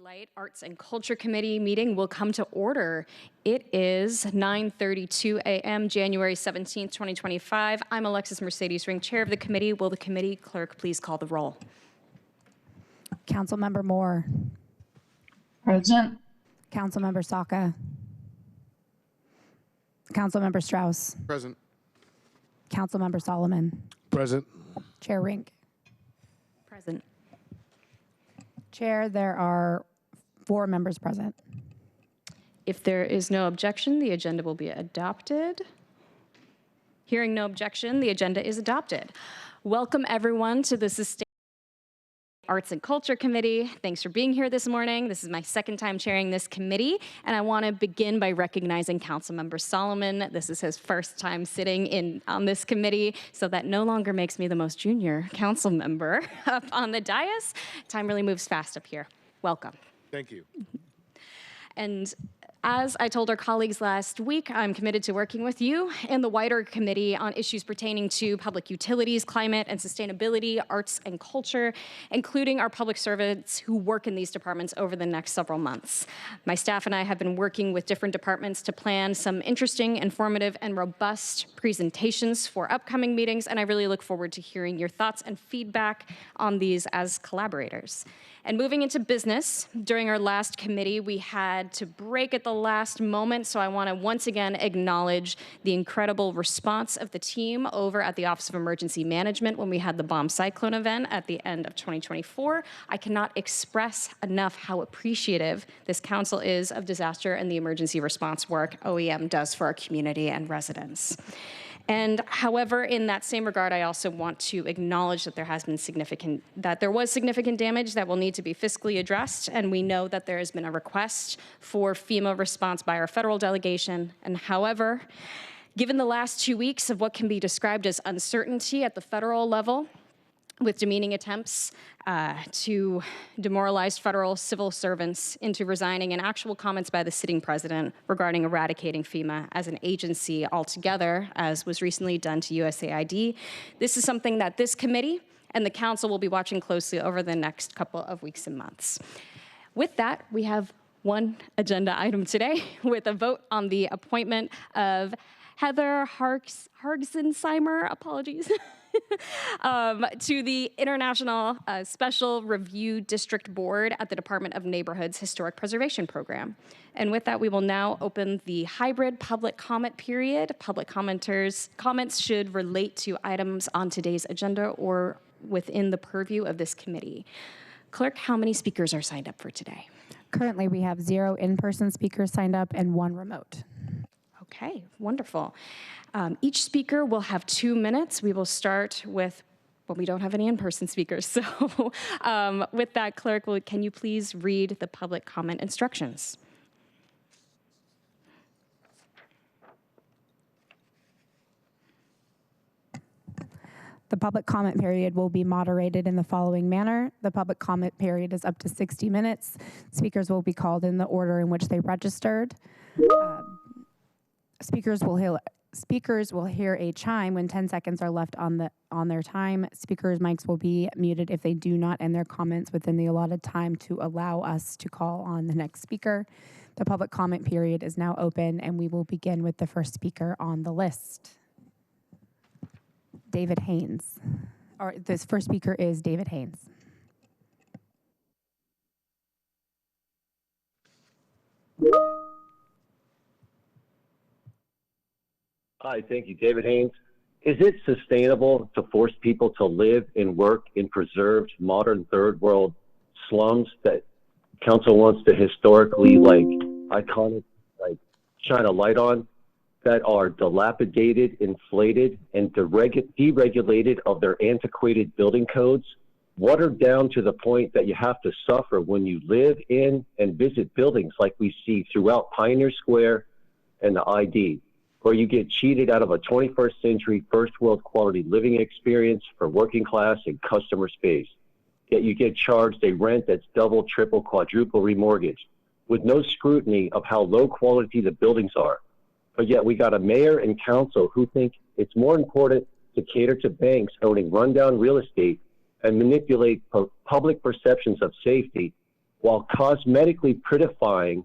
Light Arts and Culture Committee meeting will come to order. It is 9:32 a.m., January 17th, 2025. I'm Alexis Mercedes Ring, chair of the committee. Will the committee clerk please call the roll? Councilmember Moore. Present. Councilmember Saka. Councilmember Strauss. Present. Councilmember Solomon. Present. Chair Rink. Present. Chair, there are 4 members present. If there is no objection, the agenda will be adopted. Hearing no objection, the agenda is adopted. Welcome everyone to the Sustainable Arts and Culture Committee. Thanks for being here this morning. This is my second time chairing this committee, and I want to begin by recognizing Councilmember Solomon. This is his first time sitting on this committee, so that no longer makes me the most junior council member up on the dais. Time really moves fast up here. Welcome. Thank you. And as I told our colleagues last week, I'm committed to working with you and the wider committee on issues pertaining to public utilities, climate and sustainability, arts and culture, including our public servants who work in these departments over the next several months. My staff and I have been working with different departments to plan some interesting, informative, and robust presentations for upcoming meetings, and I really look forward to hearing your thoughts and feedback on these as collaborators. And moving into business, during our last committee, we had to break at the last moment, so I want to once again acknowledge the incredible response of the team over at the Office of Emergency Management when we had the bomb cyclone event at the end of 2024. I cannot express enough how appreciative this council is of disaster and the emergency response work OEM does for our community and residents. And however, in that same regard, I also want to acknowledge that there was significant damage that will need to be fiscally addressed. And we know that there has been a request for FEMA response by our federal delegation. And however, given the last 2 weeks of what can be described as uncertainty at the federal level, with demeaning attempts to demoralize federal civil servants into resigning, and actual comments by the sitting president regarding eradicating FEMA as an agency altogether, as was recently done to USAID. This is something that this committee and the council will be watching closely over the next couple of weeks and months. With that, we have one agenda item today with a vote on the appointment of Heather Hargsensheimer, apologies, to the International Special Review District Board at the Department of Neighborhood's Historic Preservation Program. And with that, we will now open the hybrid public comment period. Public comments should relate to items on today's agenda or within the purview of this committee. Clerk, how many speakers are signed up for today? Currently, we have 0 in-person speakers signed up and 1 remote. Okay, wonderful. Each speaker will have 2 minutes. We will start with, well, we don't have any in-person speakers. So with that, clerk, can you please read the public comment instructions? The public comment period will be moderated in the following manner. The public comment period is up to 60 minutes. Speakers will be called in the order in which they registered. Speakers will hear a chime when 10 seconds are left on their time. Speakers' mics will be muted if they do not end their comments within the allotted time to allow us to call on the next speaker. The public comment period is now open, and we will begin with the first speaker on the list. David Haynes. This first speaker is David Haynes. Hi, thank you, David Haynes. Is it sustainable to force people to live and work in preserved modern third world slums that council wants to historically iconic shine a light on, that are dilapidated, inflated, and deregulated of their antiquated building codes, watered down to the point that you have to suffer when you live in and visit buildings like we see throughout Pioneer Square and the ID, where you get cheated out of a 21st century first world quality living experience for working class and customer space. Yet you get charged a rent that's double, triple, quadruple remortgaged with no scrutiny of how low quality the buildings are. But yet we got a mayor and council who think it's more important to cater to banks owning rundown real estate and manipulate public perceptions of safety while cosmetically prettifying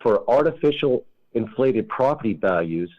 for artificial inflated property values,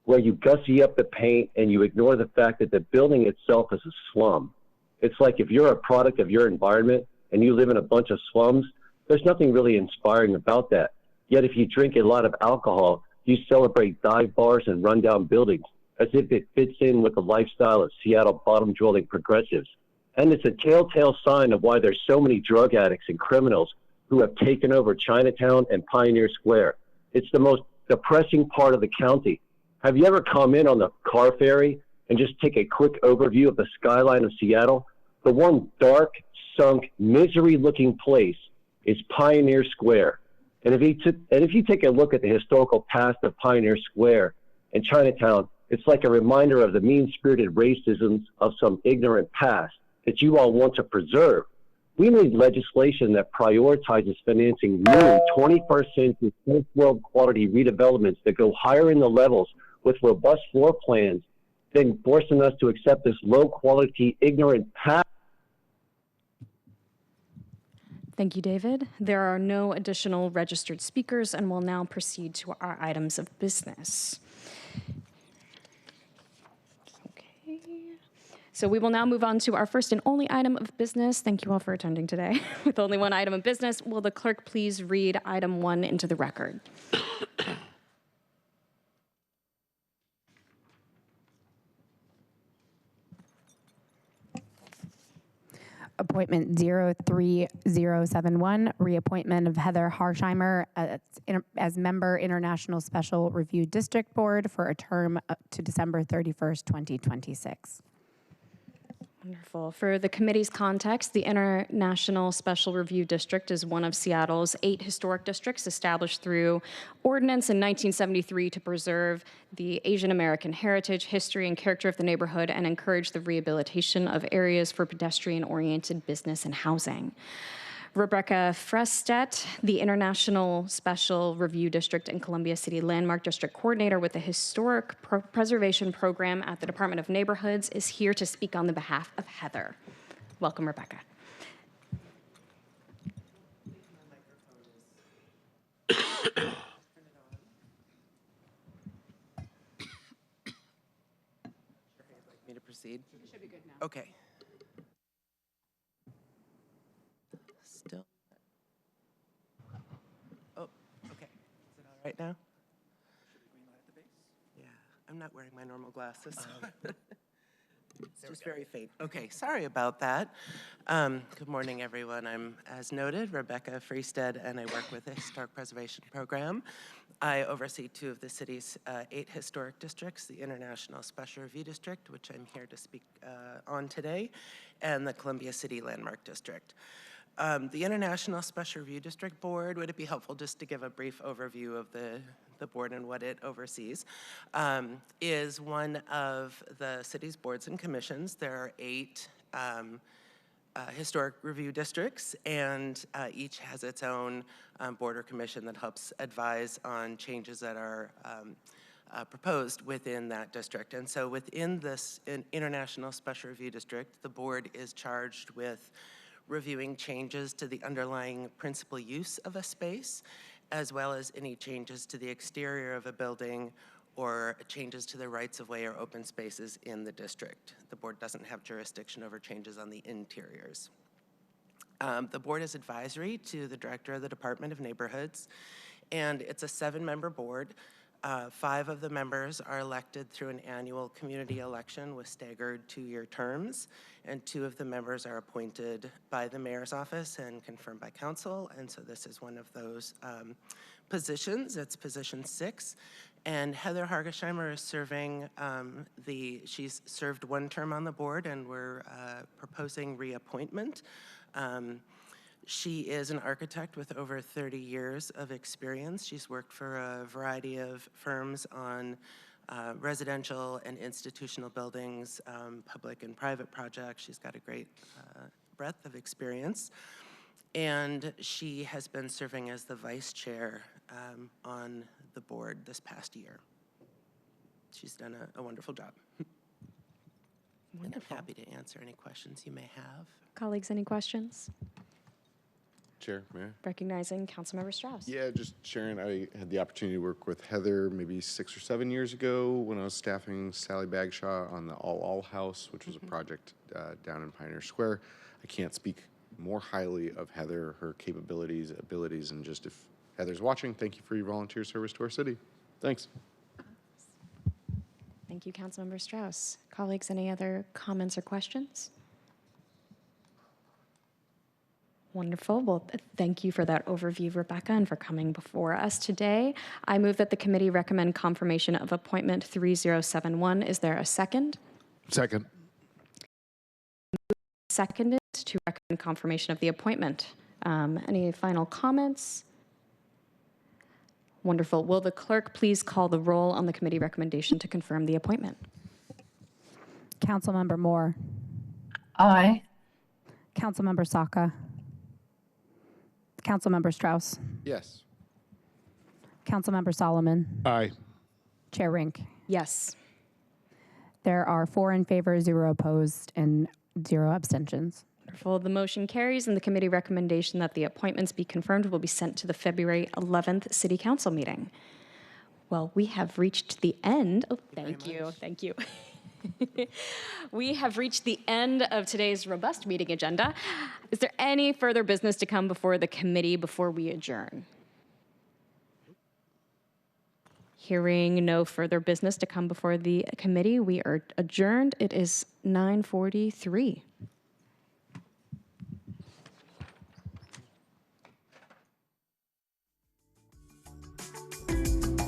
where you gussy up the paint and you ignore the fact that the building itself is a slum. It's like if you're a product of your environment and you live in a bunch of slums, there's nothing really inspiring about that. Yet if you drink a lot of alcohol, you celebrate dive bars and rundown buildings as if it fits in with the lifestyle of Seattle bottom-dwelling progressives. And it's a telltale sign of why there's so many drug addicts and criminals who have taken over Chinatown and Pioneer Square. It's the most depressing part of the county. Have you ever come in on the car ferry and just take a quick overview of the skyline of Seattle? The one dark, sunk, misery-looking place is Pioneer Square. And if you take a look at the historical past of Pioneer Square and Chinatown, it's like a reminder of the mean-spirited racism of some ignorant past that you all want to preserve. We need legislation that prioritizes financing new 21st century first world quality redevelopments that go higher in the levels with robust floor plans than forcing us to accept this low quality, ignorant past. Thank you, David. There are no additional registered speakers, and we'll now proceed to our items of business. Okay. So we will now move on to our first and only item of business. Thank you all for attending today. With only one item of business, will the clerk please read item 1 into the record? Appointment 03071, reappointment of Heather Harsheimer as member International Special Review District Board for a term up to December 31st, 2026. Wonderful. For the committee's context, the International Special Review District is one of Seattle's 8 historic districts established through ordinance in 1973 to preserve the Asian American heritage, history, and character of the neighborhood and encourage the rehabilitation of areas for pedestrian-oriented business and housing. Rebecca Frestedt, the International Special Review District and Columbia City Landmark District Coordinator with the Historic Preservation Program at the Department of Neighborhoods, is here to speak on the behalf of Heather. Welcome, Rebecca. Me to proceed? It should be good now. Okay. Still. Oh, okay. Is it all right now? Yeah, I'm not wearing my normal glasses. It's just very faint. Okay, sorry about that. Good morning, everyone. I'm, as noted, Rebecca Freestead, and I work with the Historic Preservation Program. I oversee 2 of the city's 8 historic districts, the International Special Review District, which I'm here to speak on today, and the Columbia City Landmark District. The International Special Review District Board, would it be helpful just to give a brief overview of the board and what it oversees, is one of the city's boards and commissions. There are 8 historic review districts, and each has its own board or commission that helps advise on changes that are proposed within that district. And so within this International Special Review District, the board is charged with reviewing changes to the underlying principal use of a space, as well as any changes to the exterior of a building or changes to the rights-of-way or open spaces in the district. The board doesn't have jurisdiction over changes on the interiors. The board is advisory to the director of the Department of Neighborhoods, and it's a 7-member board. 5 of the members are elected through an annual community election with staggered 2-year terms, and 2 of the members are appointed by the mayor's office and confirmed by council, and so this is one of those positions. It's position 6, and Heather Hargesheimer is serving she's served 1 term on the board, and we're proposing reappointment. She is an architect with over 30 years of experience. She's worked for a variety of firms on residential and institutional buildings, public and private projects. She's got a great breadth of experience. And she has been serving as the vice chair on the board this past year. She's done a wonderful job. And I'm happy to answer any questions you may have. Colleagues, any questions? Chair, Mayor. Recognizing Councilmember Strauss. Yeah, just sharing. I had the opportunity to work with Heather maybe 6 or 7 years ago when I was staffing Sally Bagshaw on the All House, which was a project down in Pioneer Square. I can't speak more highly of Heather, her capabilities, abilities, and just if Heather's watching, thank you for your volunteer service to our city. Thanks. Thank you, Councilmember Strauss. Colleagues, any other comments or questions? Wonderful. Well, thank you for that overview, Rebecca, and for coming before us today. I move that the committee recommend confirmation of appointment 3071. Is there a second? Second. Seconded to recommend confirmation of the appointment. Any final comments? Wonderful. Will the clerk please call the roll on the committee recommendation to confirm the appointment? Councilmember Moore, Aye. Councilmember Saka, Councilmember Strauss, Yes. Councilmember Solomon, Aye. Chair Rink. Yes. There are 4 in favor, 0 opposed, and 0 abstentions. Wonderful. The motion carries, and the committee recommendation that the appointments be confirmed will be sent to the February 11th City Council meeting. Well, we have reached the end. Oh, thank you. Thank you. We have reached the end of today's robust meeting agenda. Is there any further business to come before the committee before we adjourn? Hearing no further business to come before the committee, we are adjourned. It is 9:43.